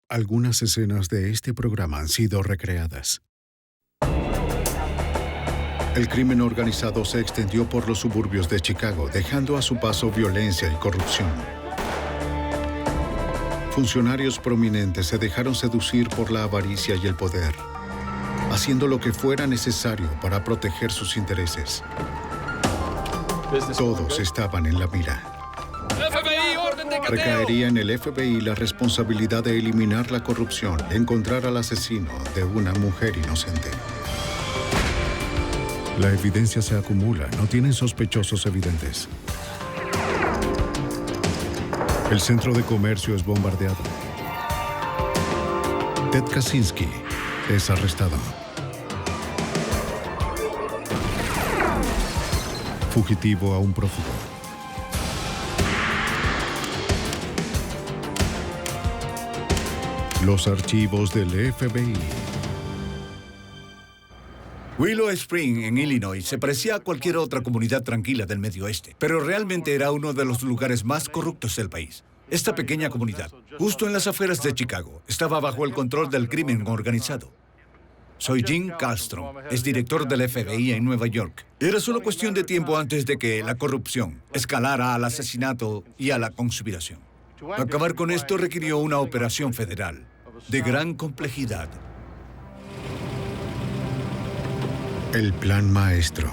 Algunas escenas de este programa han sido recreadas. El crimen organizado se extendió por los suburbios de Chicago, dejando a su paso violencia y corrupción. Funcionarios prominentes se dejaron seducir por la avaricia y el poder, haciendo lo que fuera necesario para proteger sus intereses. Todos estaban en la mira. FBI, orden de cateo. Recaería en el FBI la responsabilidad de eliminar la corrupción y encontrar al asesino de una mujer inocente. La evidencia se acumula, no tienen sospechosos evidentes. El centro de comercio es bombardeado. Ted Kaczynski es arrestado. Fugitivo a un prófugo. Los archivos del FBI. Willow Spring, en Illinois, se parecía a cualquier otra comunidad tranquila del Medio Oeste, pero realmente era uno de los lugares más corruptos del país. Esta pequeña comunidad, justo en las afueras de Chicago, estaba bajo el control del crimen organizado. Soy Jim Kallstrom, es director del FBI en Nueva York. Era solo cuestión de tiempo antes de que la corrupción escalara al asesinato y a la conspiración. Acabar con esto requirió una operación federal de gran complejidad. El plan maestro.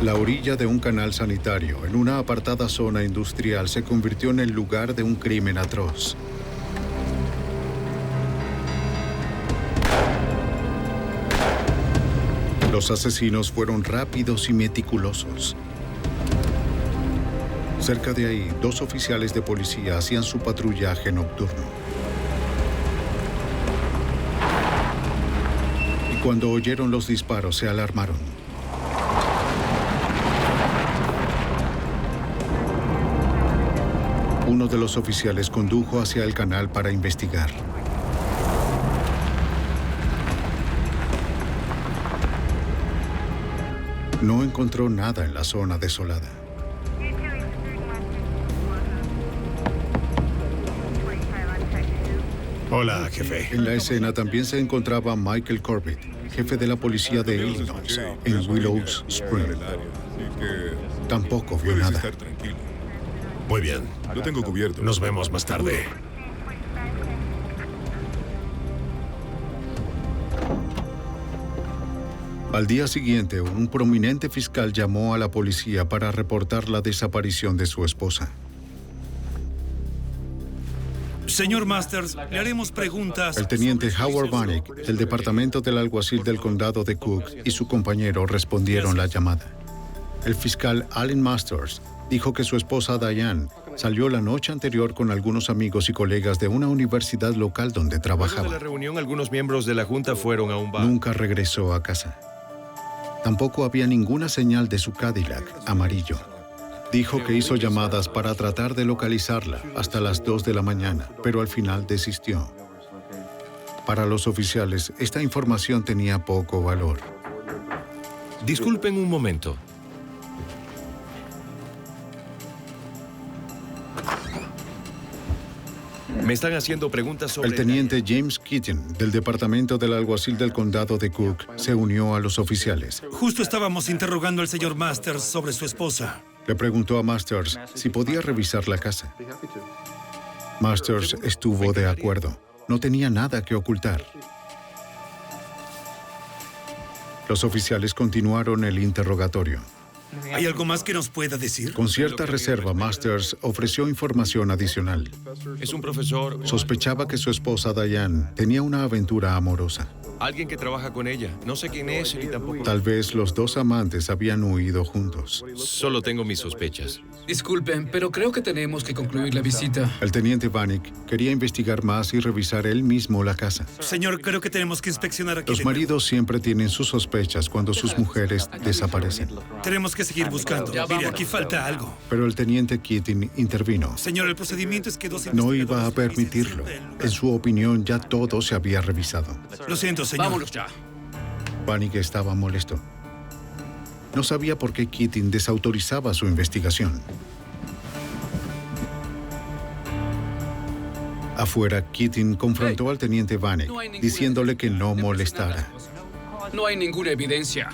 La orilla de un canal sanitario en una apartada zona industrial se convirtió en el lugar de un crimen atroz. Los asesinos fueron rápidos y meticulosos. Cerca de ahí, 2 oficiales de policía hacían su patrullaje nocturno. Y cuando oyeron los disparos, se alarmaron. Uno de los oficiales condujo hacia el canal para investigar. No encontró nada en la zona desolada. Hola, jefe. En la escena también se encontraba Michael Corbett, jefe de la policía de Illinois, en Willow Spring. Tampoco vio nada. Muy bien. Lo tengo cubierto. Nos vemos más tarde. Al día siguiente, un prominente fiscal llamó a la policía para reportar la desaparición de su esposa. Señor Masters, le haremos preguntas. El teniente Howard Vanek, del departamento del alguacil del condado de Cook, y su compañero respondieron la llamada. El fiscal Allen Masters dijo que su esposa Diane salió la noche anterior con algunos amigos y colegas de una universidad local donde Luego de la trabajaba. reunión, algunos miembros de la Junta fueron a un bar. Nunca regresó a casa. Tampoco había ninguna señal de su Cadillac amarillo. Dijo que hizo llamadas para tratar de localizarla hasta las 2 de la mañana, pero al final desistió. Para los oficiales, esta información tenía poco valor. Disculpen un momento. Me están haciendo preguntas sobre... El teniente James Keating, del departamento del alguacil del condado de Cook, se unió a los oficiales. Justo estábamos interrogando al señor Masters sobre su esposa. Le preguntó a Masters si podía revisar la casa. Masters estuvo de acuerdo. No tenía nada que ocultar. Los oficiales continuaron el interrogatorio. ¿Hay algo más que nos pueda decir? Con cierta reserva, Masters ofreció información adicional. Es un profesor... Sospechaba que su esposa Diane tenía una aventura amorosa. Alguien que trabaja con ella. No sé quién es ni tampoco... Tal vez los 2 amantes habían huido juntos. Solo tengo mis sospechas. Disculpen, pero creo que tenemos que concluir la visita. El teniente Vanek quería investigar más y revisar él mismo la casa. Señor, creo que tenemos que inspeccionar aquí. Los maridos siempre tienen sus sospechas cuando sus mujeres desaparecen. Tenemos que seguir buscando. Mire, aquí falta algo. Pero el teniente Keating intervino. Señor, el procedimiento es que 2 No iba a permitirlo. En su opinión, ya todo se había revisado. Lo siento, señor. Vámonos ya. Vanek estaba molesto. No sabía por qué Keating desautorizaba su investigación. Afuera, Keating confrontó al teniente Vanek, diciéndole que no molestara. No hay ninguna evidencia.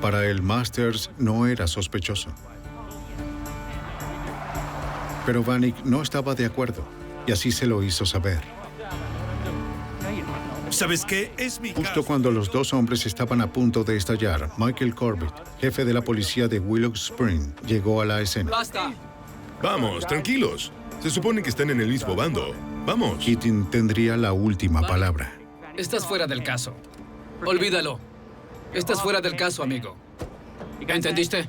Para el Masters no era sospechoso. Pero Vanek no estaba de acuerdo, y así se lo hizo saber. ¿Sabes qué? Es mi Justo caso. cuando los dos hombres estaban a punto de estallar, Michael Corbett, jefe de la policía de Willow Spring, llegó a la escena. ¡Basta! Vamos, tranquilos. Se supone que están en el mismo bando. Vamos. Keating tendría la última palabra. Estás fuera del caso. Olvídalo. Estás fuera del caso, amigo. ¿Entendiste?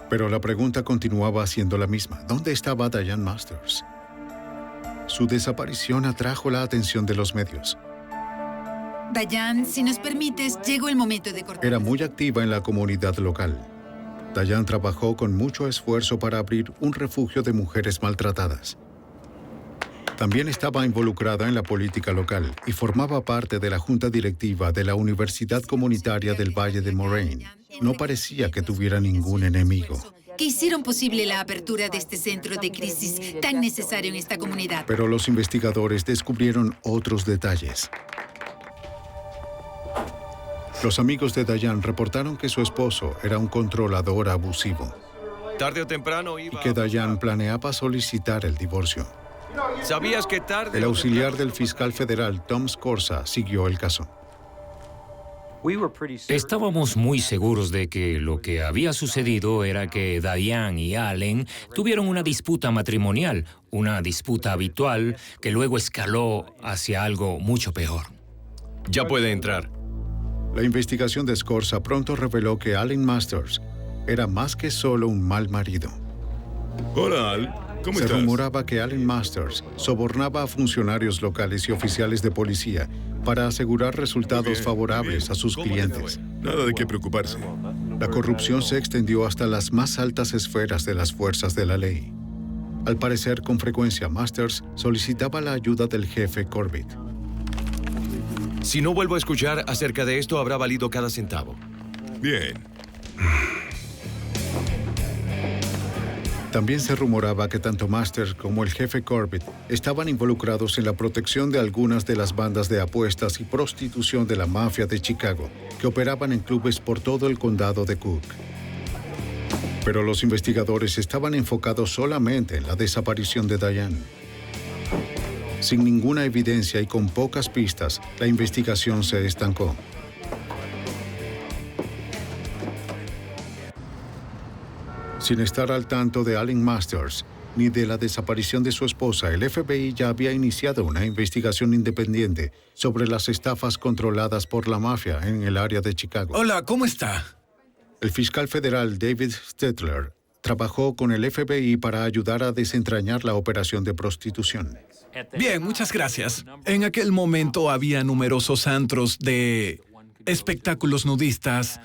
Pero la pregunta continuaba siendo la misma. ¿Dónde estaba Diane Masters? Su desaparición atrajo la atención de los medios. Diane, si nos permites, llegó el momento de cortar. Era muy activa en la comunidad local. Diane trabajó con mucho esfuerzo para abrir un refugio de mujeres maltratadas. También estaba involucrada en la política local y formaba parte de la junta directiva de la Universidad Comunitaria del Valle de Moraine. No parecía que tuviera ningún enemigo. Que hicieron posible la apertura de este centro de crisis tan necesario en esta comunidad. Pero los investigadores descubrieron otros detalles. Los amigos de Diane reportaron que su esposo era un controlador abusivo Tarde o temprano y iba... que Diane planeaba solicitar el divorcio. ¿Sabías que tarde El o auxiliar del fiscal federal Tom Scorza siguió el caso. Estábamos muy seguros de que lo que había sucedido era que Diane y Allen tuvieron una disputa matrimonial, una disputa habitual que luego escaló hacia algo mucho peor. Ya puede entrar. La investigación de Scorza pronto reveló que Allen Masters era más que solo un mal marido. Hola, Al. ¿Cómo Se estás? rumoraba que Allen Masters sobornaba a funcionarios locales y oficiales de policía para asegurar resultados Muy bien, favorables muy bien. a sus ¿Cómo te clientes. fue? Nada de qué preocuparse. La corrupción se extendió hasta las más altas esferas de las fuerzas de la ley. Al parecer, con frecuencia, Masters solicitaba la ayuda del jefe Corbett. Si no vuelvo a escuchar acerca de esto, habrá valido cada centavo. Bien. También se rumoraba que tanto Masters como el jefe Corbett estaban involucrados en la protección de algunas de las bandas de apuestas y prostitución de la mafia de Chicago, que operaban en clubes por todo el condado de Cook. Pero los investigadores estaban enfocados solamente en la desaparición de Diane. Sin ninguna evidencia y con pocas pistas, la investigación se estancó. Sin estar al tanto de Allen Masters ni de la desaparición de su esposa, el FBI ya había iniciado una investigación independiente sobre las estafas controladas por la mafia en el área de Chicago. Hola, ¿cómo está? El fiscal federal David Stetler trabajó con el FBI para ayudar a desentrañar la operación de prostitución. Bien, muchas gracias. En aquel momento había numerosos antros de espectáculos nudistas,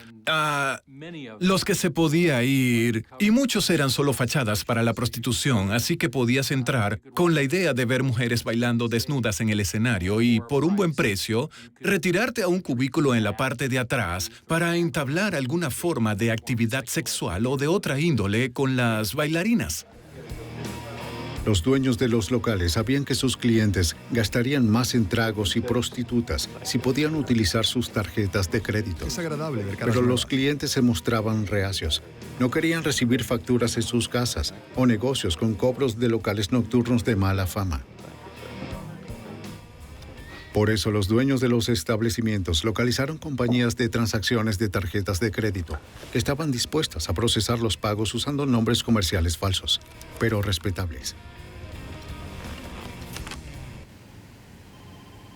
los que se podía ir, y muchos eran solo fachadas para la prostitución, así que podías entrar con la idea de ver mujeres bailando desnudas en el escenario y, por un buen precio, retirarte a un cubículo en la parte de atrás para entablar alguna forma de actividad sexual o de otra índole con las bailarinas. Los dueños de los locales sabían que sus clientes gastarían más en tragos y prostitutas si podían utilizar sus tarjetas de crédito. Es agradable ver caras Pero los nuevas. clientes se mostraban reacios. No querían recibir facturas en sus casas o negocios con cobros de locales nocturnos de mala fama. Por eso los dueños de los establecimientos localizaron compañías de transacciones de tarjetas de crédito que estaban dispuestas a procesar los pagos usando nombres comerciales falsos, pero respetables.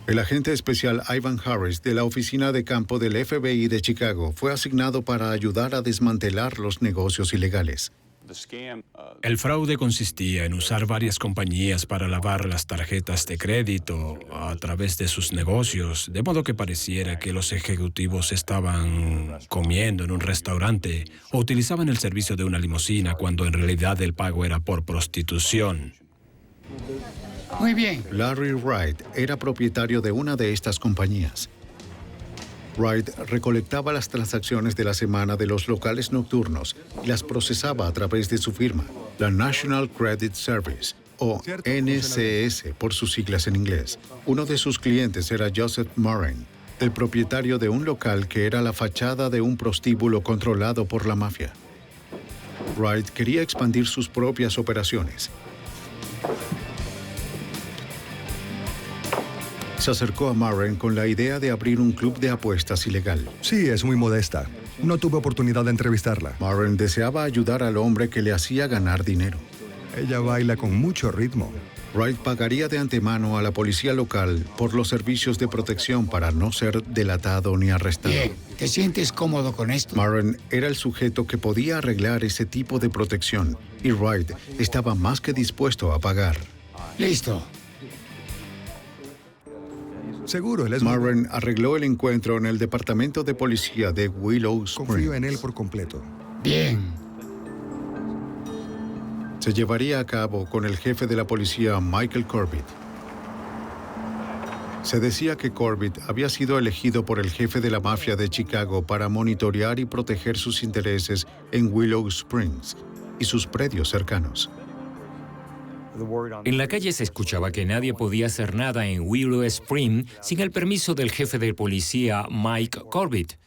El agente especial Ivan Harris de la oficina de campo del FBI de Chicago fue asignado para ayudar a desmantelar los negocios ilegales. El fraude consistía en usar varias compañías para lavar las tarjetas de crédito a través de sus negocios, de modo que pareciera que los ejecutivos estaban comiendo en un restaurante o utilizaban el servicio de una limusina cuando en realidad el pago era por prostitución. Muy bien. Larry Wright era propietario de una de estas compañías. Wright recolectaba las transacciones de la semana de los locales nocturnos y las procesaba a través de su firma, la National Credit Service, o NCS por sus siglas en inglés. Uno de sus clientes era Joseph Moran, el propietario de un local que era la fachada de un prostíbulo controlado por la mafia. Wright quería expandir sus propias operaciones. Se acercó a Moran con la idea de abrir un club de apuestas ilegal. Sí, es muy modesta. No tuve oportunidad de entrevistarla. Moran deseaba ayudar al hombre que le hacía ganar dinero. Ella baila con mucho ritmo. Wright pagaría de antemano a la policía local por los servicios de protección para no ser delatado ni arrestado. Bien, ¿te sientes cómodo con esto? Moran era el sujeto que podía arreglar ese tipo de protección y Wright estaba más que dispuesto a pagar. Listo. Seguro, él es... Moran arregló el encuentro en el departamento de policía de Willow Springs. Confío en él por completo. Bien. Se llevaría a cabo con el jefe de la policía, Michael Corbett. Se decía que Corbett había sido elegido por el jefe de la mafia de Chicago para monitorear y proteger sus intereses en Willow Springs y sus predios cercanos. En la calle se escuchaba que nadie podía hacer nada en Willow Springs sin el permiso del jefe de policía, Mike Corbett.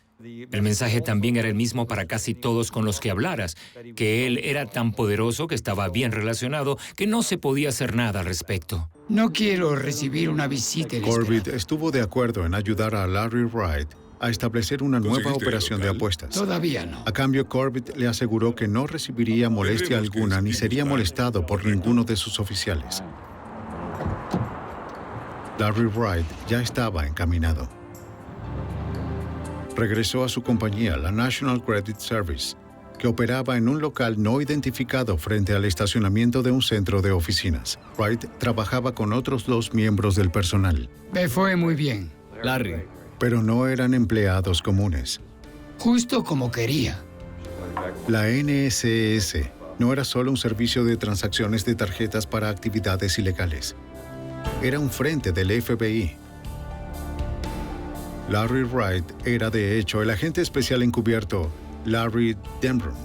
El mensaje también era el mismo para casi todos con los que hablaras, que él era tan poderoso que estaba bien relacionado que no se podía hacer nada al respecto. No quiero recibir una visita inesperada. Corbett estuvo de acuerdo en ayudar a Larry Wright a establecer una nueva operación de apuestas. Todavía no. A cambio, Corbett le aseguró que no recibiría molestia alguna ni sería molestado por ninguno de sus oficiales. Larry Wright ya estaba encaminado. Regresó a su compañía, la National Credit Service, que operaba en un local no identificado frente al estacionamiento de un centro de oficinas. Wright trabajaba con otros 2 miembros del personal. Me fue muy bien. Larry. Pero no eran empleados comunes. Justo como quería. La NCS no era solo un servicio de transacciones de tarjetas para actividades ilegales. Era un frente del FBI. Larry Wright era, de hecho, el agente especial encubierto Larry Denbrough.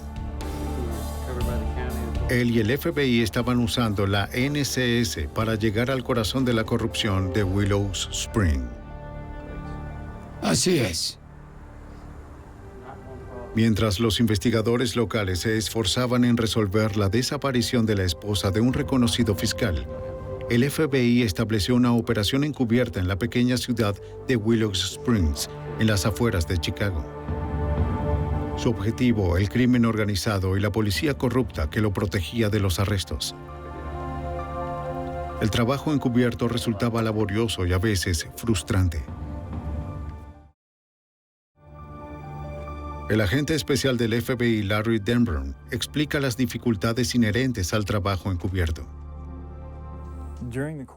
Él y el FBI estaban usando la NCS para llegar al corazón de la corrupción de Willow Springs. Así es. Mientras los investigadores locales se esforzaban en resolver la desaparición de la esposa de un reconocido fiscal, el FBI estableció una operación encubierta en la pequeña ciudad de Willow Springs, en las afueras de Chicago. Su objetivo, el crimen organizado y la policía corrupta que lo protegía de los arrestos. El trabajo encubierto resultaba laborioso y a veces frustrante. El agente especial del FBI, Larry Denbrough, explica las dificultades inherentes al trabajo encubierto.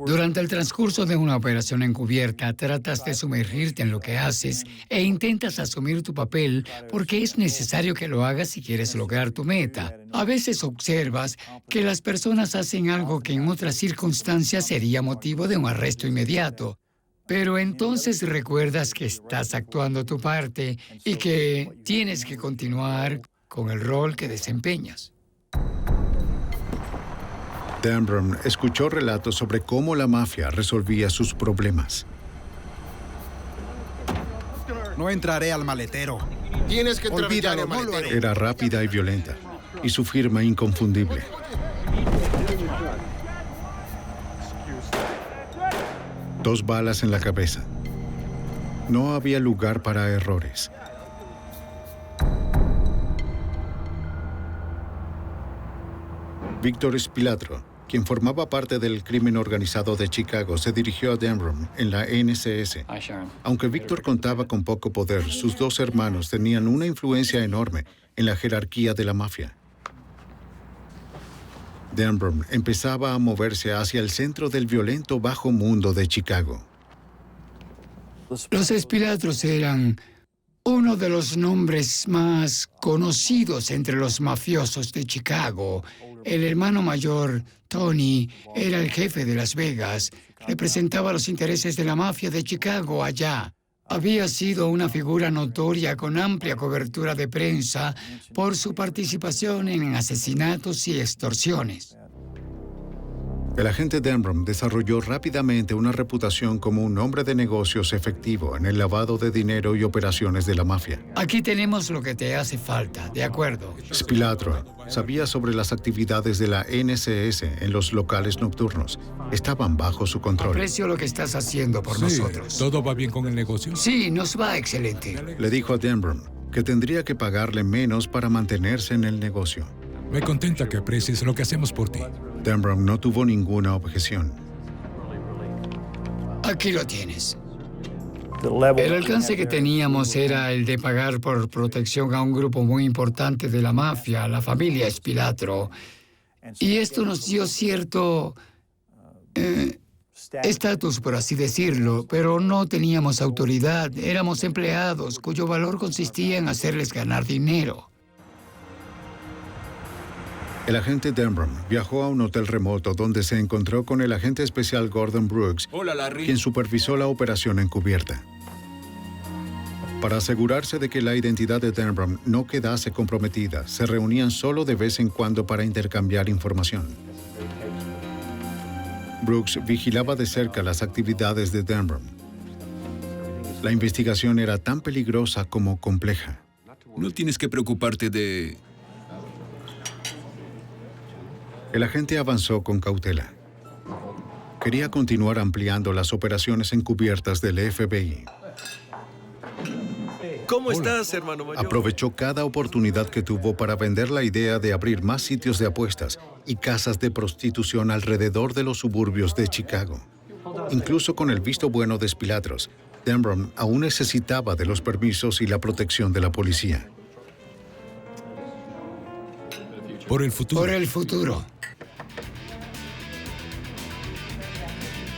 Durante el transcurso de una operación encubierta, tratas de sumergirte en lo que haces e intentas asumir tu papel porque es necesario que lo hagas si quieres lograr tu meta. A veces observas que las personas hacen algo que en otras circunstancias sería motivo de un arresto inmediato. Pero entonces recuerdas que estás actuando tu parte y que tienes que continuar con el rol que desempeñas. Denbrough escuchó relatos sobre cómo la mafia resolvía sus problemas. No entraré al maletero. Tienes que entrar. Olvídalo, no lo haré. Era rápida y violenta, y su firma inconfundible. Dos balas en la cabeza. No había lugar para errores. Víctor Spilatro, quien formaba parte del crimen organizado de Chicago, se dirigió a Denbrough en la NCS. Aunque Víctor contaba con poco poder, sus 2 hermanos tenían una influencia enorme en la jerarquía de la mafia. Denbrough empezaba a moverse hacia el centro del violento bajo mundo de Chicago. Los Spilatros eran uno de los nombres más conocidos entre los mafiosos de Chicago. El hermano mayor, Tony, era el jefe de Las Vegas. Representaba los intereses de la mafia de Chicago allá. Había sido una figura notoria con amplia cobertura de prensa por su participación en asesinatos y extorsiones. El agente Denbrough desarrolló rápidamente una reputación como un hombre de negocios efectivo en el lavado de dinero y operaciones de la mafia. Aquí tenemos lo que te hace falta, ¿de acuerdo? Spilatro sabía sobre las actividades de la NCS en los locales nocturnos. Estaban bajo su control. Aprecio lo que estás haciendo por nosotros. ¿Todo va bien con el negocio? Sí, nos va excelente. Le dijo a Denbrough que tendría que pagarle menos para mantenerse en el negocio. Me contenta que aprecies lo que hacemos por ti. Denbrough no tuvo ninguna objeción. Aquí lo tienes. El alcance que teníamos era el de pagar por protección a un grupo muy importante de la mafia, la familia Spilatro. Y esto nos dio cierto estatus, por así decirlo, pero no teníamos autoridad. Éramos empleados cuyo valor consistía en hacerles ganar dinero. El agente Denbrough viajó a un hotel remoto donde se encontró con el agente especial Gordon Brooks, quien supervisó la operación encubierta. Para asegurarse de que la identidad de Denbrough no quedase comprometida, se reunían solo de vez en cuando para intercambiar información. Brooks vigilaba de cerca las actividades de Denbrough. La investigación era tan peligrosa como compleja. No tienes que preocuparte de... El agente avanzó con cautela. Quería continuar ampliando las operaciones encubiertas del FBI. ¿Cómo estás, hermano mayor? Aprovechó cada oportunidad que tuvo para vender la idea de abrir más sitios de apuestas y casas de prostitución alrededor de los suburbios de Chicago. Incluso con el visto bueno de Spilatros, Denbrough aún necesitaba de los permisos y la protección de la policía. Por el futuro. Por el futuro.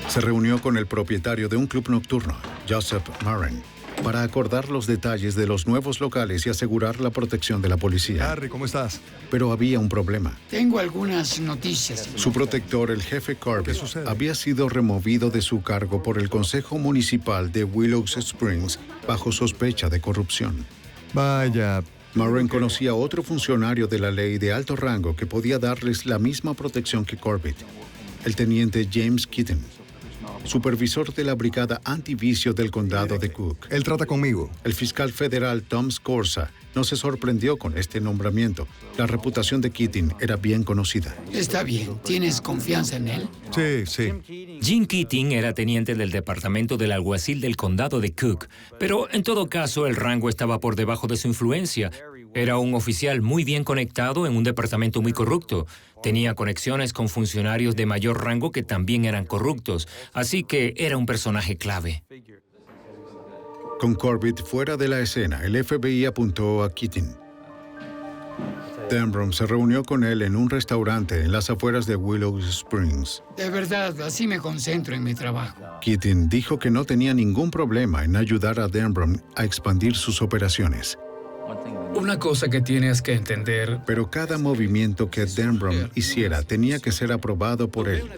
Se reunió con el propietario de un club nocturno, Joseph Marin, para acordar los detalles de los nuevos locales y asegurar la protección de la policía. Harry, ¿cómo estás? Pero había un problema. Tengo algunas noticias. Su protector, el jefe Corbett, había sido removido de su cargo por el Consejo Municipal de Willow Springs bajo sospecha de corrupción. Vaya. Marin conocía a otro funcionario de la ley de alto rango que podía darles la misma protección que Corbett, el teniente James Keaton, supervisor de la brigada antivicio del condado de Cook. Él trata conmigo. El fiscal federal Tom Scorza no se sorprendió con este nombramiento. La reputación de Keating era bien conocida. Está bien. ¿Tienes confianza en él? Sí. Jim Keating era teniente del departamento del alguacil del condado de Cook, pero en todo caso el rango estaba por debajo de su influencia. Era un oficial muy bien conectado en un departamento muy corrupto. Tenía conexiones con funcionarios de mayor rango que también eran corruptos, así que era un personaje clave. Con Corbett fuera de la escena, el FBI apuntó a Keating. Denbrough se reunió con él en un restaurante en las afueras de Willow Springs. De verdad, así me concentro en mi trabajo. Keating dijo que no tenía ningún problema en ayudar a Denbrough a expandir sus operaciones. Una cosa que tienes que entender... Pero cada movimiento que Denbrough hiciera tenía que ser aprobado por él.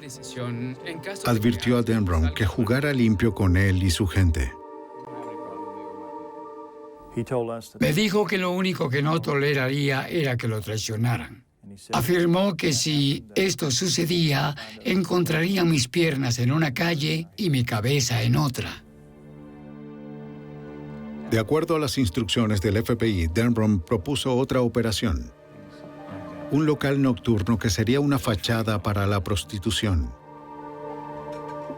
Advirtió a Denbrough que jugara limpio con él y su gente. Me dijo que lo único que no toleraría era que lo traicionaran. Afirmó que si esto sucedía, encontrarían mis piernas en una calle y mi cabeza en otra. De acuerdo a las instrucciones del FBI, Denbrough propuso otra operación. Un local nocturno que sería una fachada para la prostitución.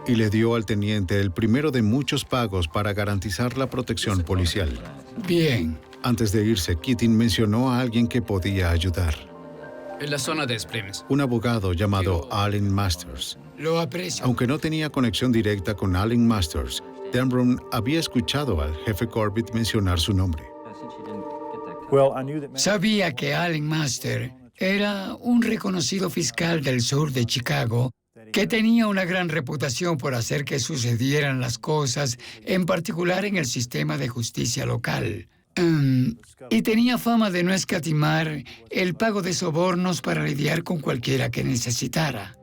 Y le dio al teniente el primero de muchos pagos para garantizar la protección policial. Bien. Antes de irse, Keating mencionó a alguien que podía ayudar. En la zona de Springs. Un abogado llamado Allen Masters. Lo aprecio. Aunque no tenía conexión directa con Allen Masters, Denbrough había escuchado al jefe Corbett mencionar su nombre. Sabía que Allen Masters era un reconocido fiscal del sur de Chicago que tenía una gran reputación por hacer que sucedieran las cosas, en particular en el sistema de justicia local. Y tenía fama de no escatimar el pago de sobornos para lidiar con cualquiera que necesitara.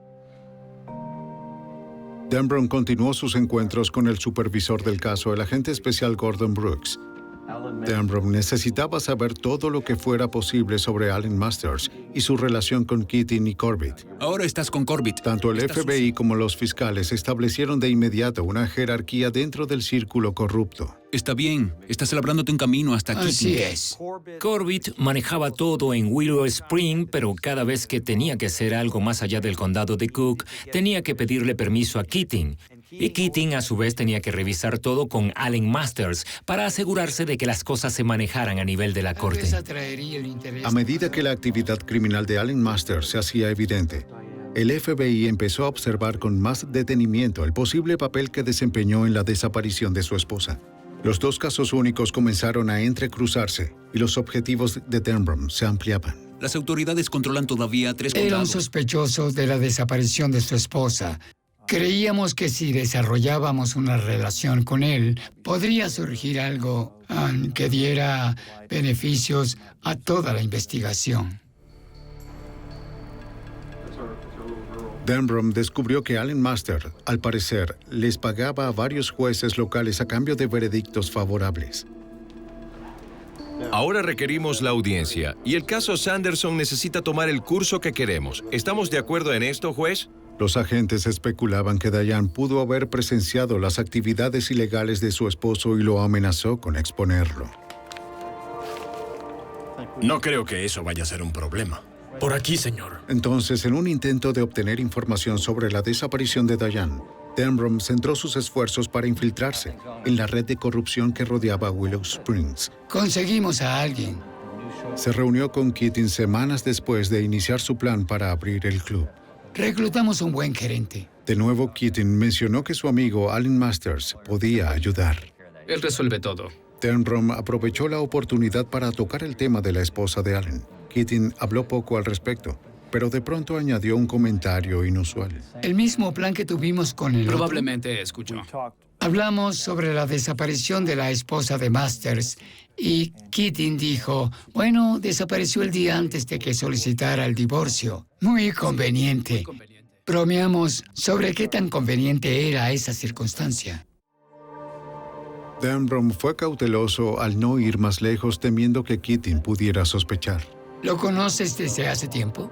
Denbrough continuó sus encuentros con el supervisor del caso, el agente especial Gordon Brooks. Denbrough necesitaba saber todo lo que fuera posible sobre Allen Masters y su relación con Keating y Corbett. Ahora estás con Corbett. Tanto el FBI como los fiscales establecieron de inmediato una jerarquía dentro del círculo corrupto. Está bien, estás labrándote un camino hasta aquí. Así es. Corbett manejaba todo en Willow Spring, pero cada vez que tenía que hacer algo más allá del condado de Cook, tenía que pedirle permiso a Keating. Y Keating, a su vez, tenía que revisar todo con Allen Masters para asegurarse de que las cosas se manejaran a nivel de la corte. A medida que la actividad criminal de Allen Masters se hacía evidente, el FBI empezó a observar con más detenimiento el posible papel que desempeñó en la desaparición de su esposa. Los dos casos únicos comenzaron a entrecruzarse y los objetivos de Denbrough se ampliaban. Las autoridades controlan todavía 3 Era un condados. sospechoso de la desaparición de su esposa. Creíamos que si desarrollábamos una relación con él, podría surgir algo que diera beneficios a toda la investigación. Denbrough descubrió que Allen Masters, al parecer, les pagaba a varios jueces locales a cambio de veredictos favorables. Ahora requerimos la audiencia y el caso Sanderson necesita tomar el curso que queremos. ¿Estamos de acuerdo en esto, juez? Los agentes especulaban que Diane pudo haber presenciado las actividades ilegales de su esposo y lo amenazó con exponerlo. No creo que eso vaya a ser un problema. Por aquí, señor. Entonces, en un intento de obtener información sobre la desaparición de Diane, Denbrough centró sus esfuerzos para infiltrarse en la red de corrupción que rodeaba Willow Springs. Conseguimos a alguien. Se reunió con Keating semanas después de iniciar su plan para abrir el club. Reclutamos un buen gerente. De nuevo, Keating mencionó que su amigo Allen Masters podía ayudar. Él resuelve todo. Denbrough aprovechó la oportunidad para tocar el tema de la esposa de Allen. Keating habló poco al respecto, pero de pronto añadió un comentario inusual. El mismo plan que tuvimos con el Probablemente escuchó. Hablamos sobre la desaparición de la esposa de Masters y Keating dijo, bueno, desapareció el día antes de que solicitara el divorcio. Muy conveniente. Bromeamos sobre qué tan conveniente era esa circunstancia. Denbrough fue cauteloso al no ir más lejos, temiendo que Keating pudiera sospechar. ¿Lo conoces desde hace tiempo?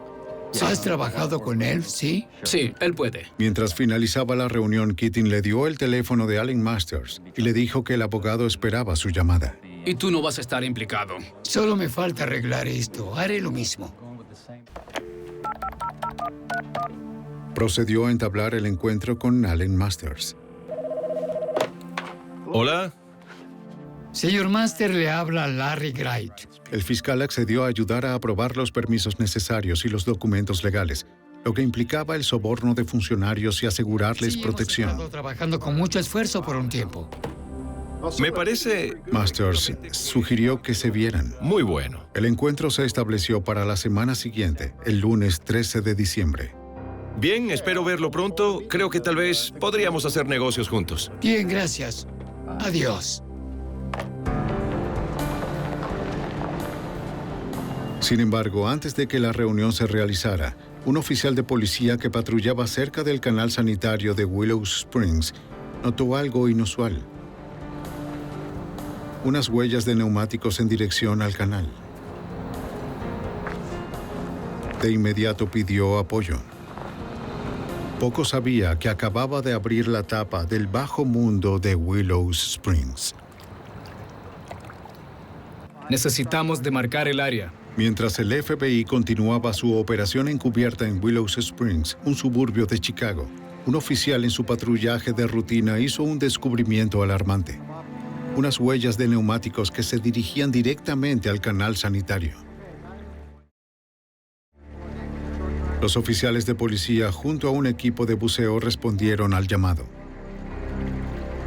¿Has trabajado con él, sí? Sí, él puede. Mientras finalizaba la reunión, Keating le dio el teléfono de Allen Masters y le dijo que el abogado esperaba su llamada. Y tú no vas a estar implicado. Solo me falta arreglar esto. Haré lo mismo. Procedió a entablar el encuentro con Allen Masters. Hola. Señor Master, le habla Larry Wright. El fiscal accedió a ayudar a aprobar los permisos necesarios y los documentos legales, lo que implicaba el soborno de funcionarios y asegurarles protección. Hemos estado trabajando con mucho esfuerzo por un tiempo. Me parece... Masters sugirió que se vieran. Muy bueno. El encuentro se estableció para la semana siguiente, el lunes 13 de diciembre. Bien, espero verlo pronto. Creo que tal vez podríamos hacer negocios juntos. Bien, gracias. Adiós. Sin embargo, antes de que la reunión se realizara, un oficial de policía que patrullaba cerca del canal sanitario de Willow Springs notó algo inusual. Unas huellas de neumáticos en dirección al canal. De inmediato pidió apoyo. Poco sabía que acababa de abrir la tapa del bajo mundo de Willow Springs. Necesitamos demarcar el área. Mientras el FBI continuaba su operación encubierta en Willow Springs, un suburbio de Chicago, un oficial en su patrullaje de rutina hizo un descubrimiento alarmante. Unas huellas de neumáticos que se dirigían directamente al canal sanitario. Los oficiales de policía, junto a un equipo de buceo, respondieron al llamado.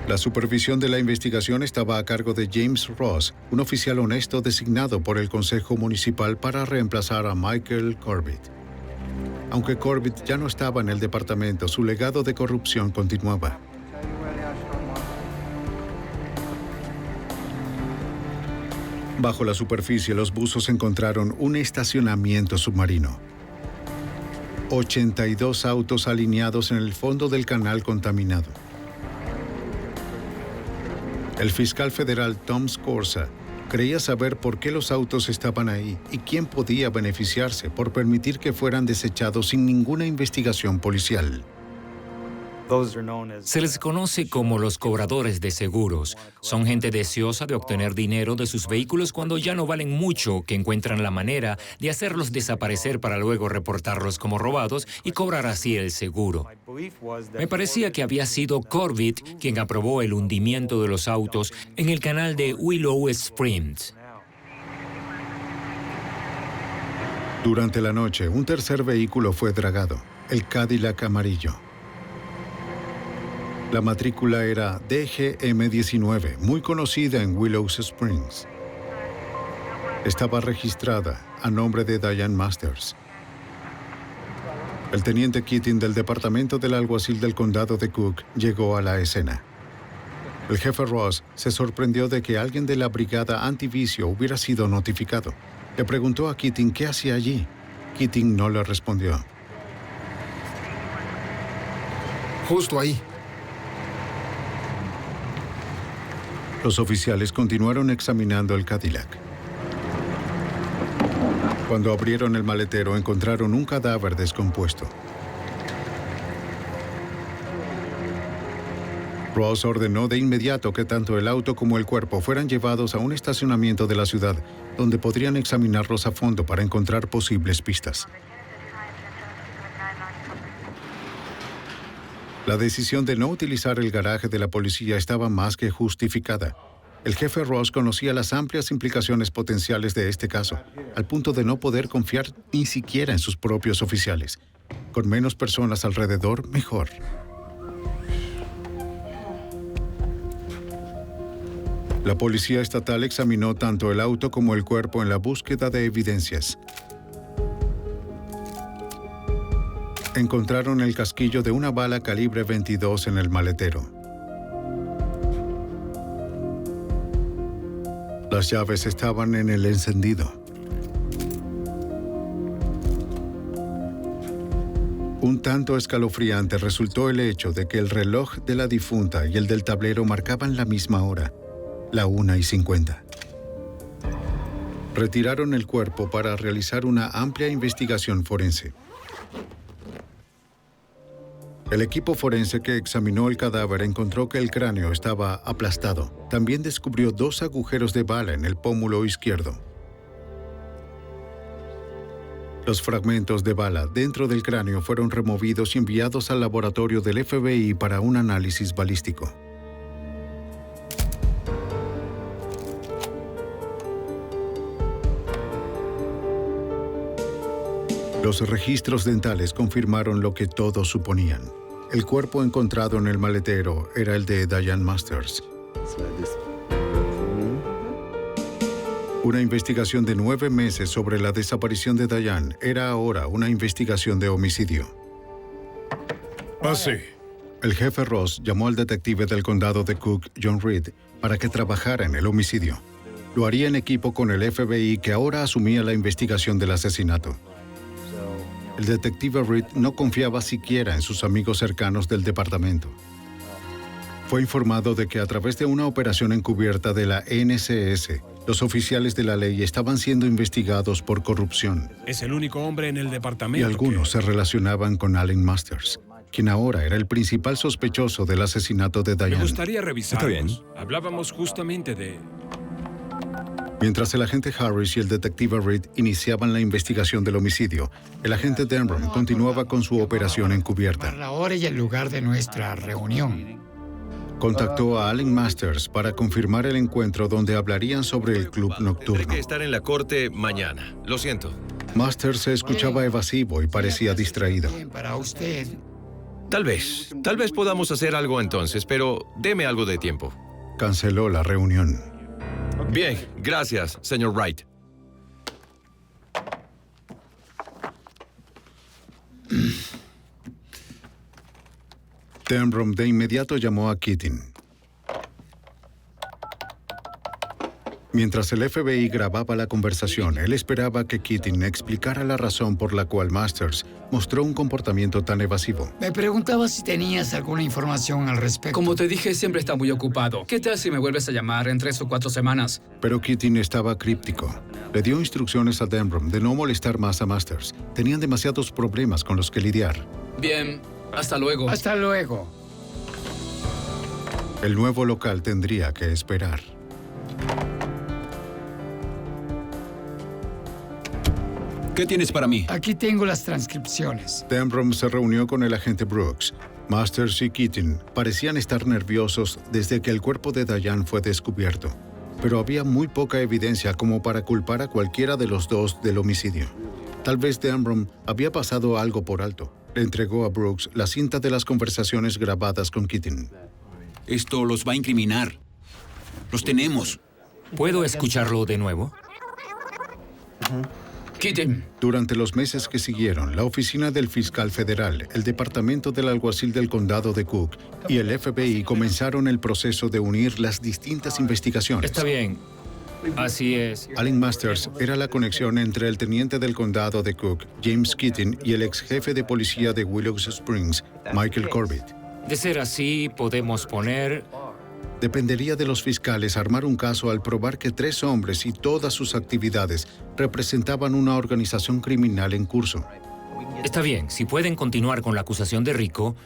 La supervisión de la investigación estaba a cargo de James Ross, un oficial honesto designado por el Consejo Municipal para reemplazar a Michael Corbett. Aunque Corbett ya no estaba en el departamento, su legado de corrupción continuaba. Bajo la superficie, los buzos encontraron un estacionamiento submarino. 82 autos alineados en el fondo del canal contaminado. El fiscal federal Tom Scorza creía saber por qué los autos estaban ahí y quién podía beneficiarse por permitir que fueran desechados sin ninguna investigación policial. Se les conoce como los cobradores de seguros. Son gente deseosa de obtener dinero de sus vehículos cuando ya no valen mucho, que encuentran la manera de hacerlos desaparecer para luego reportarlos como robados y cobrar así el seguro. Me parecía que había sido Corbett quien aprobó el hundimiento de los autos en el canal de Willow Springs. Durante la noche, un tercer vehículo fue dragado, el Cadillac amarillo. La matrícula era DGM-19, muy conocida en Willow Springs. Estaba registrada a nombre de Diane Masters. El teniente Keating del departamento del alguacil del condado de Cook llegó a la escena. El jefe Ross se sorprendió de que alguien de la brigada antivicio hubiera sido notificado. Le preguntó a Keating qué hacía allí. Keating no le respondió. Justo ahí. Los oficiales continuaron examinando el Cadillac. Cuando abrieron el maletero, encontraron un cadáver descompuesto. Ross ordenó de inmediato que tanto el auto como el cuerpo fueran llevados a un estacionamiento de la ciudad, donde podrían examinarlos a fondo para encontrar posibles pistas. La decisión de no utilizar el garaje de la policía estaba más que justificada. El jefe Ross conocía las amplias implicaciones potenciales de este caso, al punto de no poder confiar ni siquiera en sus propios oficiales. Con menos personas alrededor, mejor. La policía estatal examinó tanto el auto como el cuerpo en la búsqueda de evidencias. Encontraron el casquillo de una bala calibre 22 en el maletero. Las llaves estaban en el encendido. Un tanto escalofriante resultó el hecho de que el reloj de la difunta y el del tablero marcaban la misma hora, la 1:50. Retiraron el cuerpo para realizar una amplia investigación forense. El equipo forense que examinó el cadáver encontró que el cráneo estaba aplastado. También descubrió 2 agujeros de bala en el pómulo izquierdo. Los fragmentos de bala dentro del cráneo fueron removidos y enviados al laboratorio del FBI para un análisis balístico. Los registros dentales confirmaron lo que todos suponían. El cuerpo encontrado en el maletero era el de Diane Masters. Una investigación de 9 meses sobre la desaparición de Diane era ahora una investigación de homicidio. Sí. El jefe Ross llamó al detective del condado de Cook, John Reed, para que trabajara en el homicidio. Lo haría en equipo con el FBI, que ahora asumía la investigación del asesinato. El detective Reed no confiaba siquiera en sus amigos cercanos del departamento. Fue informado de que a través de una operación encubierta de la NCS, los oficiales de la ley estaban siendo investigados por corrupción. Es el único hombre en el Y departamento algunos se relacionaban con Allen Masters, quien ahora era el principal sospechoso del asesinato de Diane. Me gustaría revisarlos. Está bien. Hablábamos justamente de... Mientras el agente Harris y el detective Reed iniciaban la investigación del homicidio, el agente Denbrough continuaba con su operación encubierta. La hora y el lugar de nuestra reunión. Contactó a Allen Masters para confirmar el encuentro donde hablarían sobre el club nocturno. Tendré que estar en la corte mañana. Lo siento. Masters se escuchaba evasivo y parecía distraído. Para usted. Tal vez podamos hacer algo entonces, pero deme algo de tiempo. Canceló la reunión. Bien, gracias, señor Wright. Denbrough de inmediato llamó a Keating. Mientras el FBI grababa la conversación, él esperaba que Keating explicara la razón por la cual Masters mostró un comportamiento tan evasivo. Me preguntaba si tenías alguna información al respecto. Como te dije, siempre está muy ocupado. ¿Qué tal si me vuelves a llamar en 3 o 4 semanas? Pero Keating estaba críptico. Le dio instrucciones a Denbrough de no molestar más a Masters. Tenían demasiados problemas con los que lidiar. Bien, hasta luego. Hasta luego. El nuevo local tendría que esperar. ¿Qué tienes para mí? Aquí tengo las transcripciones. Denbrough se reunió con el agente Brooks. Masters y Keating parecían estar nerviosos desde que el cuerpo de Diane fue descubierto, pero había muy poca evidencia como para culpar a cualquiera de los dos del homicidio. Tal vez Denbrough había pasado algo por alto. Le entregó a Brooks la cinta de las conversaciones grabadas con Keating. Esto los va a incriminar. Los tenemos. ¿Puedo escucharlo de nuevo? Keating. Durante los meses que siguieron, la oficina del fiscal federal, el departamento del alguacil del condado de Cook y el FBI comenzaron el proceso de unir las distintas investigaciones. Está bien. Así es. Allen Masters era la conexión entre el teniente del condado de Cook, James Keating, y el ex jefe de policía de Willow Springs, Michael Corbett. De ser así, podemos poner... Dependería de los fiscales armar un caso al probar que 3 hombres y todas sus actividades representaban una organización criminal en curso. Está bien, si pueden continuar con la acusación de Rico,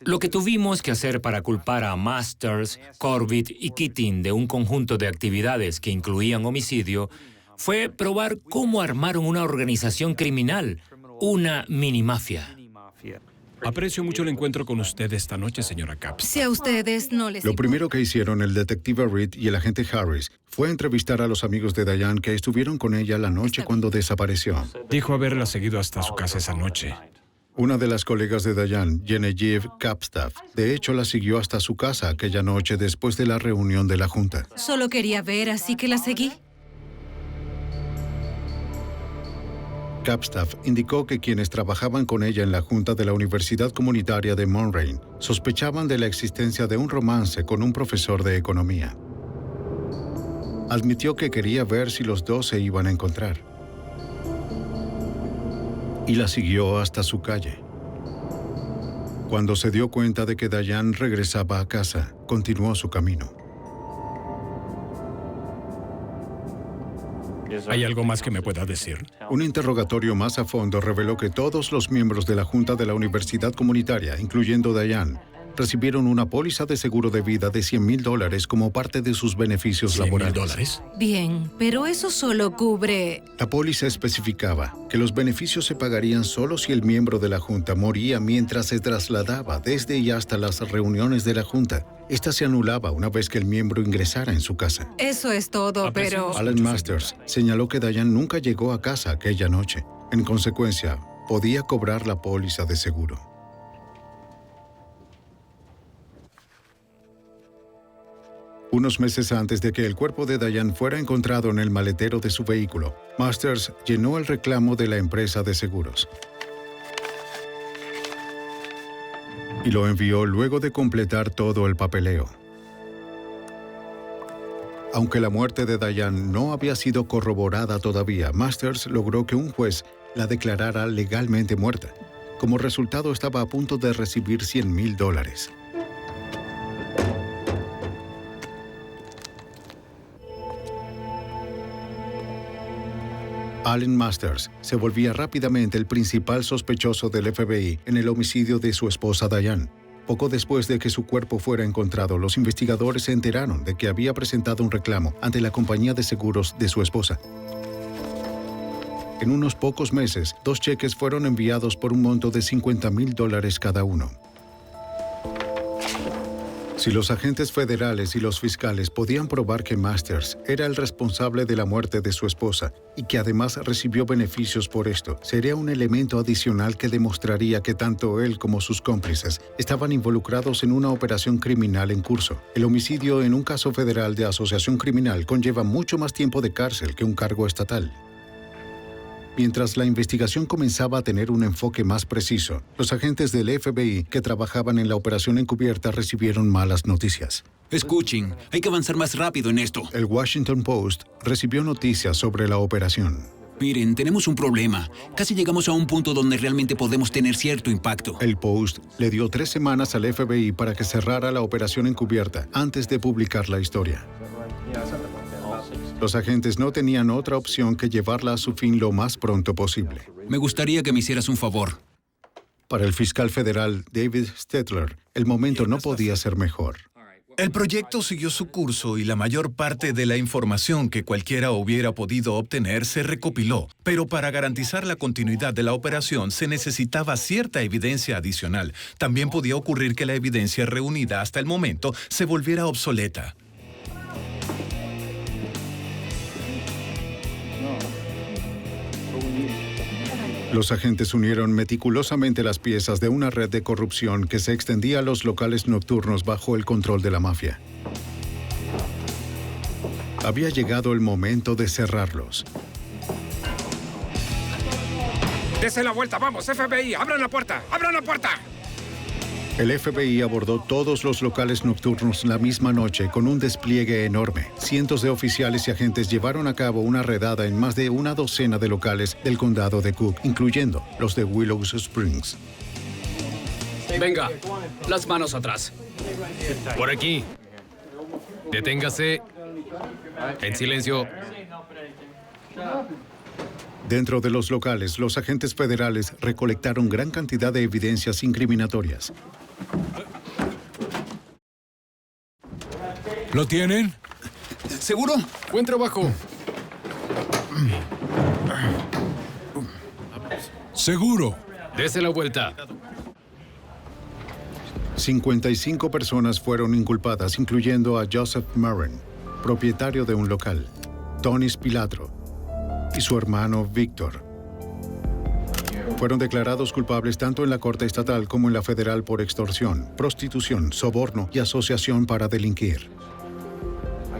lo que tuvimos que hacer para culpar a Masters, Corbett y Keating de un conjunto de actividades que incluían homicidio fue probar cómo armaron una organización criminal, una minimafia. Aprecio mucho el encuentro con usted esta noche, señora Capps. Si a ustedes no les... Lo primero que hicieron el detective Reed y el agente Harris fue entrevistar a los amigos de Diane que estuvieron con ella la noche cuando desapareció. Dijo haberla seguido hasta su casa esa noche. Una de las colegas de Diane, Genevieve Capstaff, de hecho la siguió hasta su casa aquella noche después de la reunión de la junta. Solo quería ver, así que la seguí. Capstaff indicó que quienes trabajaban con ella en la junta de la Universidad Comunitaria de Moraine sospechaban de la existencia de un romance con un profesor de economía. Admitió que quería ver si los dos se iban a encontrar. Y la siguió hasta su calle. Cuando se dio cuenta de que Diane regresaba a casa, continuó su camino. ¿Hay algo más que me pueda decir? Un interrogatorio más a fondo reveló que todos los miembros de la Junta de la Universidad Comunitaria, incluyendo Diane, recibieron una póliza de seguro de vida de $100,000 como parte de sus beneficios laborales. Bien, pero eso solo cubre... La póliza especificaba que los beneficios se pagarían solo si el miembro de la Junta moría mientras se trasladaba desde y hasta las reuniones de la Junta. Esta se anulaba una vez que el miembro ingresara en su casa. Eso es todo, pero... Allen Masters señaló que Diane nunca llegó a casa aquella noche. En consecuencia, podía cobrar la póliza de seguro. Unos meses antes de que el cuerpo de Diane fuera encontrado en el maletero de su vehículo, Masters llenó el reclamo de la empresa de seguros y lo envió luego de completar todo el papeleo. Aunque la muerte de Diane no había sido corroborada todavía, Masters logró que un juez la declarara legalmente muerta. Como resultado, estaba a punto de recibir $100,000. Allen Masters se volvía rápidamente el principal sospechoso del FBI en el homicidio de su esposa Diane. Poco después de que su cuerpo fuera encontrado, los investigadores se enteraron de que había presentado un reclamo ante la compañía de seguros de su esposa. En unos pocos meses, 2 cheques fueron enviados por un monto de $50,000 cada uno. Si los agentes federales y los fiscales podían probar que Masters era el responsable de la muerte de su esposa y que además recibió beneficios por esto, sería un elemento adicional que demostraría que tanto él como sus cómplices estaban involucrados en una operación criminal en curso. El homicidio en un caso federal de asociación criminal conlleva mucho más tiempo de cárcel que un cargo estatal. Mientras la investigación comenzaba a tener un enfoque más preciso, los agentes del FBI que trabajaban en la operación encubierta recibieron malas noticias. Escuchen, hay que avanzar más rápido en esto. El Washington Post recibió noticias sobre la operación. Miren, tenemos un problema. Casi llegamos a un punto donde realmente podemos tener cierto impacto. El Post le dio 3 semanas al FBI para que cerrara la operación encubierta antes de publicar la historia. Los agentes no tenían otra opción que llevarla a su fin lo más pronto posible. Me gustaría que me hicieras un favor. Para el fiscal federal David Stetler, el momento no podía ser mejor. El proyecto siguió su curso y la mayor parte de la información que cualquiera hubiera podido obtener se recopiló, pero para garantizar la continuidad de la operación se necesitaba cierta evidencia adicional. También podía ocurrir que la evidencia reunida hasta el momento se volviera obsoleta. Los agentes unieron meticulosamente las piezas de una red de corrupción que se extendía a los locales nocturnos bajo el control de la mafia. Había llegado el momento de cerrarlos. ¡Dese la vuelta! ¡Vamos, FBI! ¡Abran la puerta! ¡Abran la puerta! El FBI abordó todos los locales nocturnos la misma noche con un despliegue enorme. Cientos de oficiales y agentes llevaron a cabo una redada en más de una docena de locales del condado de Cook, incluyendo los de Willow Springs. Venga, las manos atrás. Por aquí. Deténgase. En silencio. Dentro de los locales, los agentes federales recolectaron gran cantidad de evidencias incriminatorias. ¿Lo tienen? ¿Seguro? Buen trabajo. Seguro. Dese la vuelta. 55 personas fueron inculpadas, incluyendo a Joseph Murren, propietario de un local, Tony Spilatro y su hermano Víctor. Fueron declarados culpables tanto en la Corte Estatal como en la Federal por extorsión, prostitución, soborno y asociación para delinquir.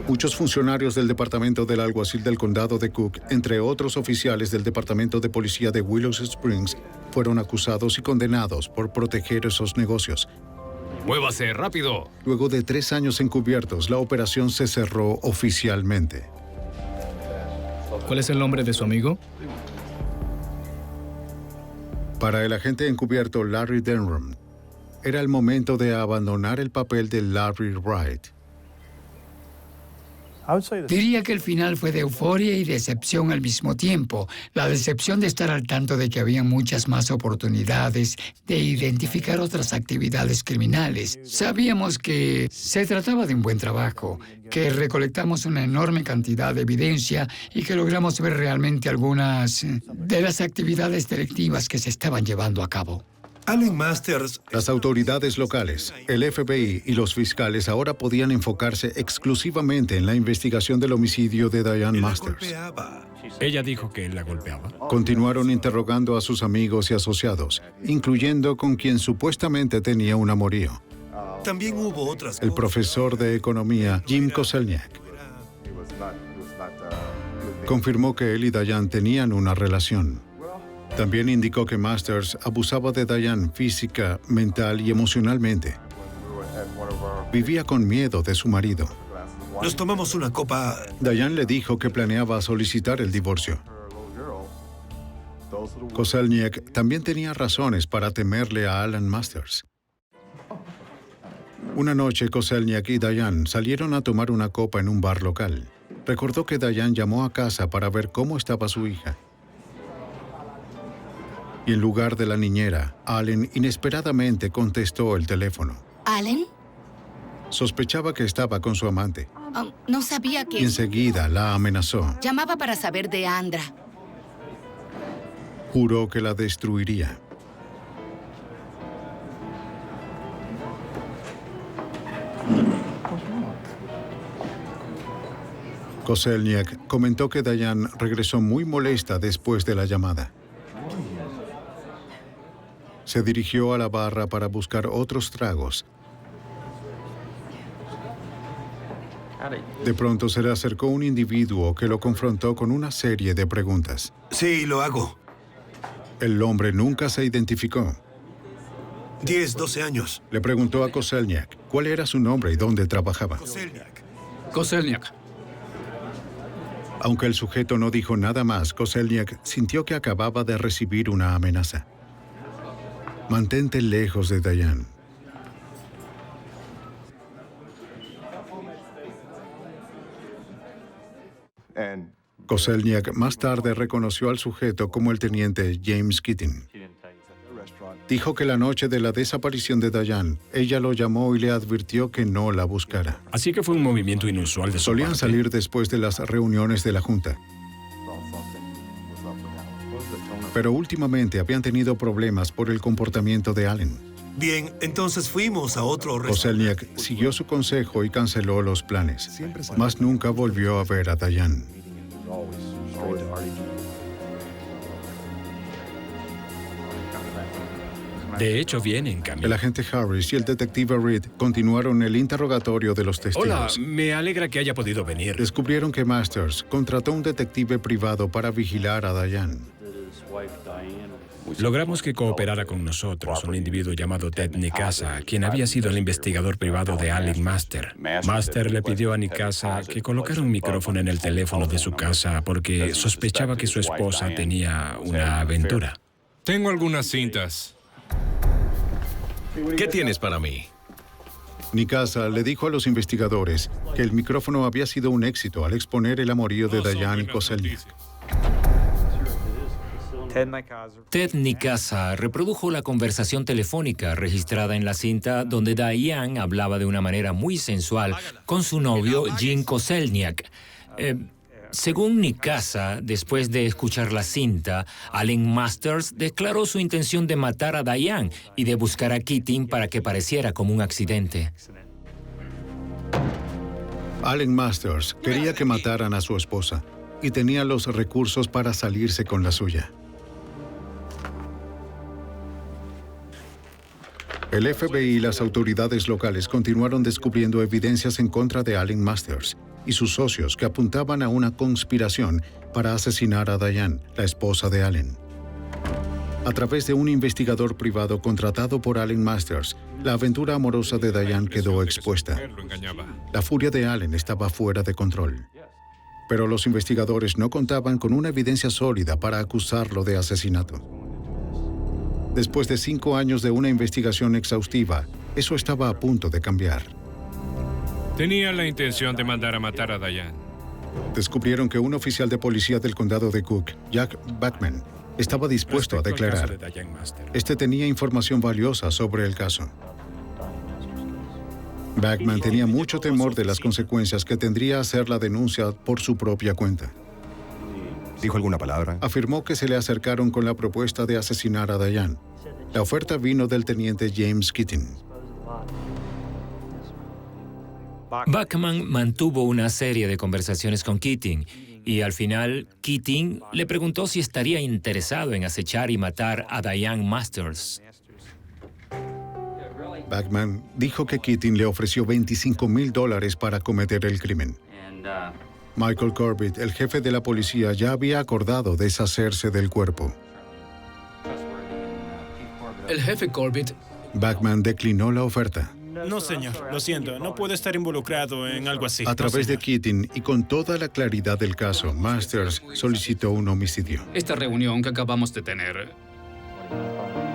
Muchos funcionarios del Departamento del Alguacil del Condado de Cook, entre otros oficiales del Departamento de Policía de Willow Springs, fueron acusados y condenados por proteger esos negocios. Muévase, rápido. Luego de 3 años encubiertos, la operación se cerró oficialmente. ¿Cuál es el nombre de su amigo? Para el agente encubierto Larry Denham, era el momento de abandonar el papel de Larry Wright. Diría que el final fue de euforia y decepción al mismo tiempo. La decepción de estar al tanto de que había muchas más oportunidades de identificar otras actividades criminales. Sabíamos que se trataba de un buen trabajo, que recolectamos una enorme cantidad de evidencia y que logramos ver realmente algunas de las actividades delictivas que se estaban llevando a cabo. Alan Masters. Las autoridades locales, el FBI y los fiscales ahora podían enfocarse exclusivamente en la investigación del homicidio de Diane Masters. Ella dijo que él la golpeaba. Continuaron interrogando a sus amigos y asociados, incluyendo con quien supuestamente tenía un amorío. También hubo otras El profesor de economía, Jim Koselniak, confirmó que él y Diane tenían una relación. También indicó que Masters abusaba de Diane física, mental y emocionalmente. Vivía con miedo de su marido. Nos tomamos una copa. Diane le dijo que planeaba solicitar el divorcio. Koselniak también tenía razones para temerle a Alan Masters. Una noche, Koselniak y Diane salieron a tomar una copa en un bar local. Recordó que Diane llamó a casa para ver cómo estaba su hija. Y en lugar de la niñera, Allen inesperadamente contestó el teléfono. ¿Allen? Sospechaba que estaba con su amante. No sabía que... Y enseguida la amenazó. Llamaba para saber de Andra. Juró que la destruiría. Koselniak comentó que Diane regresó muy molesta después de la llamada. Se dirigió a la barra para buscar otros tragos. De pronto se le acercó un individuo que lo confrontó con una serie de preguntas. Sí, lo hago. El hombre nunca se identificó. 10, 12 años. Le preguntó a Koselniak cuál era su nombre y dónde trabajaba. Koselniak. Aunque el sujeto no dijo nada más, Koselniak sintió que acababa de recibir una amenaza. Mantente lejos de Dayan. Koselniak más tarde reconoció al sujeto como el teniente James Keating. Dijo que la noche de la desaparición de Dayan, ella lo llamó y le advirtió que no la buscara. Así que fue un movimiento inusual de su Solían parte. salir después de las reuniones de la Junta. Pero últimamente habían tenido problemas por el comportamiento de Allen. Bien, entonces fuimos a otro restaurante. Koselniak siguió su consejo y canceló los planes. Mas nunca volvió a ver a Dayan. De hecho, viene en camino. El agente Harris y el detective Reed continuaron el interrogatorio de los testigos. Hola, me alegra que haya podido venir. Descubrieron que Masters contrató un detective privado para vigilar a Dayan. Logramos que cooperara con nosotros un individuo llamado Ted Nicasa, quien había sido el investigador privado de Allen Master. Master le pidió a Nicasa que colocara un micrófono en el teléfono de su casa porque sospechaba que su esposa tenía una aventura. Tengo algunas cintas. ¿Qué tienes para mí? Nicasa le dijo a los investigadores que el micrófono había sido un éxito al exponer el amorío de Dayan y Koselniak. Ted Nicasa reprodujo la conversación telefónica registrada en la cinta donde Dayan hablaba de una manera muy sensual con su novio Jim Koselniak. Según Nicasa, después de escuchar la cinta, Allen Masters declaró su intención de matar a Dayan y de buscar a Keating para que pareciera como un accidente. Allen Masters quería que mataran a su esposa y tenía los recursos para salirse con la suya. El FBI y las autoridades locales continuaron descubriendo evidencias en contra de Allen Masters y sus socios que apuntaban a una conspiración para asesinar a Dayan, la esposa de Allen. A través de un investigador privado contratado por Allen Masters, la aventura amorosa de Dayan quedó expuesta. La furia de Allen estaba fuera de control. Pero los investigadores no contaban con una evidencia sólida para acusarlo de asesinato. Después de 5 años de una investigación exhaustiva, eso estaba a punto de cambiar. Tenía la intención de mandar a matar a Dayan. Descubrieron que un oficial de policía del condado de Cook, Jack Bachman, estaba dispuesto a declarar. Este tenía información valiosa sobre el caso. Bachman tenía mucho temor de las consecuencias que tendría hacer la denuncia por su propia cuenta. ¿Dijo alguna palabra? Afirmó que se le acercaron con la propuesta de asesinar a Dayan. La oferta vino del teniente James Keating. Bachman mantuvo una serie de conversaciones con Keating y al final Keating le preguntó si estaría interesado en acechar y matar a Dayan Masters. Bachman dijo que Keating le ofreció $25,000 para cometer el crimen. Michael Corbett, el jefe de la policía, ya había acordado deshacerse del cuerpo. El jefe Corbett. Bachman declinó la oferta. No, señor. Lo siento. No puedo estar involucrado en algo así. A través de Keating y con toda la claridad del caso, Masters solicitó un homicidio. Esta reunión que acabamos de tener.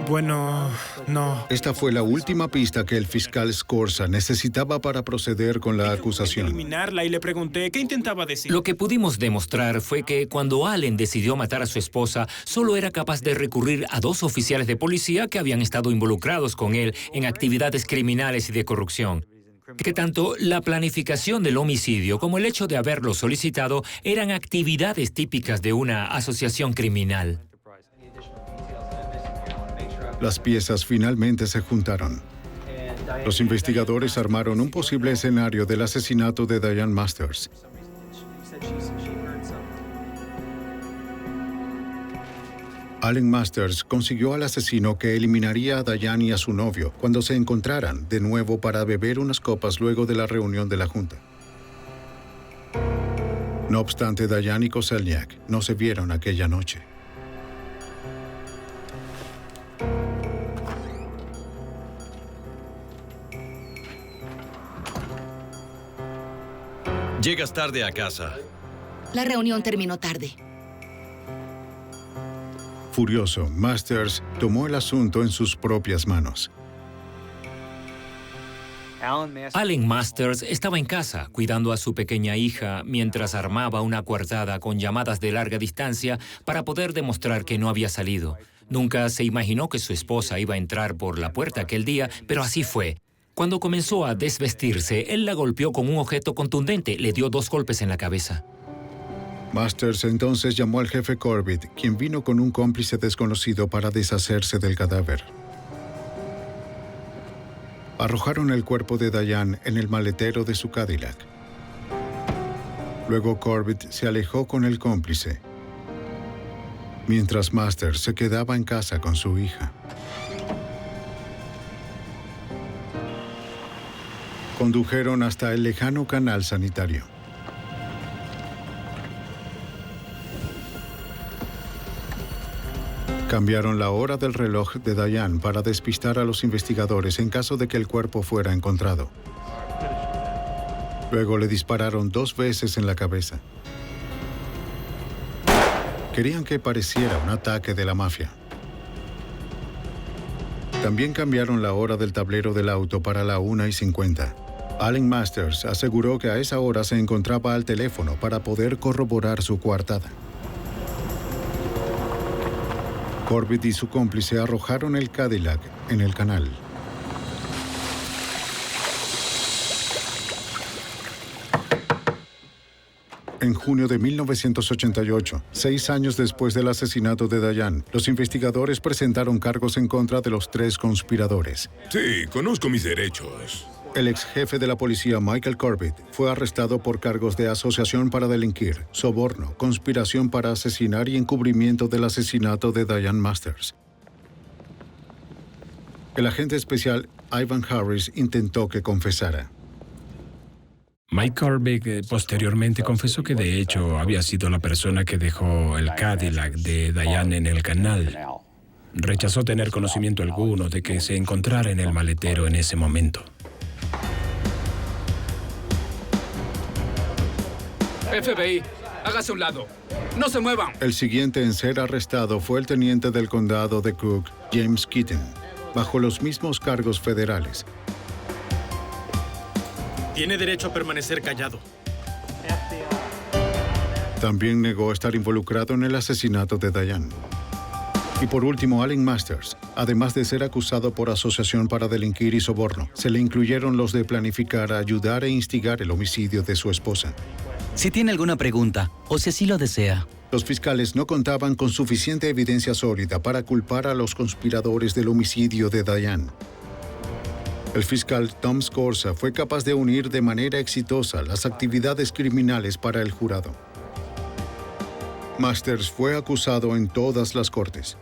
Bueno, no. Esta fue la última pista que el fiscal Scorza necesitaba para proceder con la acusación. Eliminarla y le pregunté qué intentaba decir. Lo que pudimos demostrar fue que cuando Allen decidió matar a su esposa, solo era capaz de recurrir a 2 oficiales de policía que habían estado involucrados con él en actividades criminales y de corrupción. Que tanto la planificación del homicidio como el hecho de haberlo solicitado eran actividades típicas de una asociación criminal. Las piezas finalmente se juntaron. Los investigadores armaron un posible escenario del asesinato de Dayan Masters. Allen Masters consiguió al asesino que eliminaría a Dayan y a su novio cuando se encontraran de nuevo para beber unas copas luego de la reunión de la Junta. No obstante, Diane y Koselniak no se vieron aquella noche. Llegas tarde a casa. La reunión terminó tarde. Furioso, Masters tomó el asunto en sus propias manos. Allen Masters estaba en casa, cuidando a su pequeña hija, mientras armaba una coartada con llamadas de larga distancia para poder demostrar que no había salido. Nunca se imaginó que su esposa iba a entrar por la puerta aquel día, pero así fue. Cuando comenzó a desvestirse, él la golpeó con un objeto contundente, le dio 2 golpes en la cabeza. Masters entonces llamó al jefe Corbett, quien vino con un cómplice desconocido para deshacerse del cadáver. Arrojaron el cuerpo de Diane en el maletero de su Cadillac. Luego Corbett se alejó con el cómplice, mientras Masters se quedaba en casa con su hija. Condujeron hasta el lejano canal sanitario. Cambiaron la hora del reloj de Diane para despistar a los investigadores en caso de que el cuerpo fuera encontrado. Luego le dispararon 2 veces en la cabeza. Querían que pareciera un ataque de la mafia. También cambiaron la hora del tablero del auto para la 1:50. Allen Masters aseguró que a esa hora se encontraba al teléfono para poder corroborar su coartada. Corbett y su cómplice arrojaron el Cadillac en el canal. En junio de 1988, 6 años después del asesinato de Diane, los investigadores presentaron cargos en contra de los 3 conspiradores. Sí, conozco mis derechos. El ex jefe de la policía, Michael Corbett, fue arrestado por cargos de asociación para delinquir, soborno, conspiración para asesinar y encubrimiento del asesinato de Diane Masters. El agente especial Ivan Harris intentó que confesara. Mike Corbett posteriormente confesó que de hecho había sido la persona que dejó el Cadillac de Diane en el canal. Rechazó tener conocimiento alguno de que se encontrara en el maletero en ese momento. FBI, hágase a un lado. ¡No se muevan! El siguiente en ser arrestado fue el teniente del condado de Cook, James Keaton, bajo los mismos cargos federales. Tiene derecho a permanecer callado. También negó estar involucrado en el asesinato de Diane. Y por último, Allen Masters, además de ser acusado por asociación para delinquir y soborno, se le incluyeron los de planificar, ayudar e instigar el homicidio de su esposa. Si tiene alguna pregunta, o si así lo desea. Los fiscales no contaban con suficiente evidencia sólida para culpar a los conspiradores del homicidio de Diane. El fiscal Tom Scorza fue capaz de unir de manera exitosa las actividades criminales para el jurado. Masters fue acusado en todas las cortes.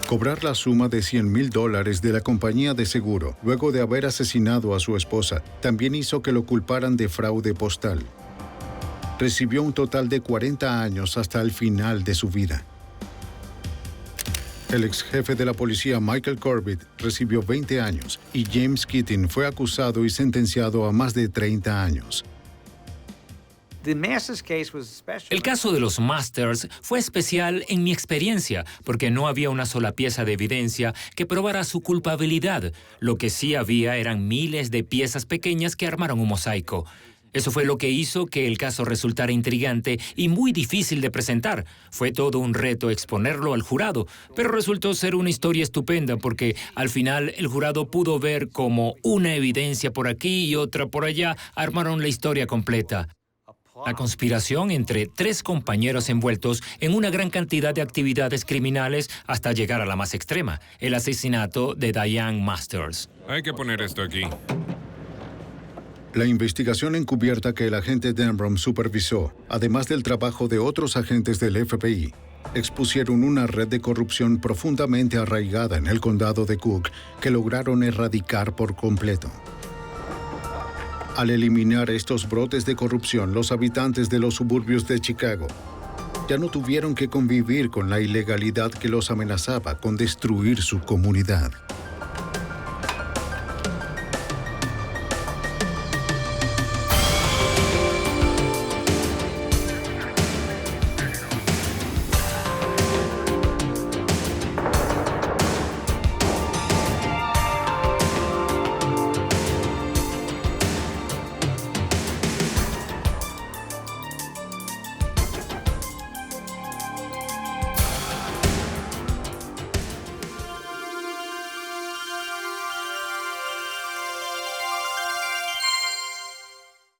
Cobrar la suma de $100,000 de la compañía de seguro luego de haber asesinado a su esposa también hizo que lo culparan de fraude postal. Recibió un total de 40 años hasta el final de su vida. El ex jefe de la policía Michael Corbett recibió 20 años y James Keaton fue acusado y sentenciado a más de 30 años. El caso de los Masters fue especial en mi experiencia porque no había una sola pieza de evidencia que probara su culpabilidad. Lo que sí había eran miles de piezas pequeñas que armaron un mosaico. Eso fue lo que hizo que el caso resultara intrigante y muy difícil de presentar. Fue todo un reto exponerlo al jurado, pero resultó ser una historia estupenda porque al final el jurado pudo ver cómo una evidencia por aquí y otra por allá armaron la historia completa. La conspiración entre 3 compañeros envueltos en una gran cantidad de actividades criminales hasta llegar a la más extrema, el asesinato de Diane Masters. Hay que poner esto aquí. La investigación encubierta que el agente Denbrom supervisó, además del trabajo de otros agentes del FBI, expusieron una red de corrupción profundamente arraigada en el condado de Cook que lograron erradicar por completo. Al eliminar estos brotes de corrupción, los habitantes de los suburbios de Chicago ya no tuvieron que convivir con la ilegalidad que los amenazaba con destruir su comunidad.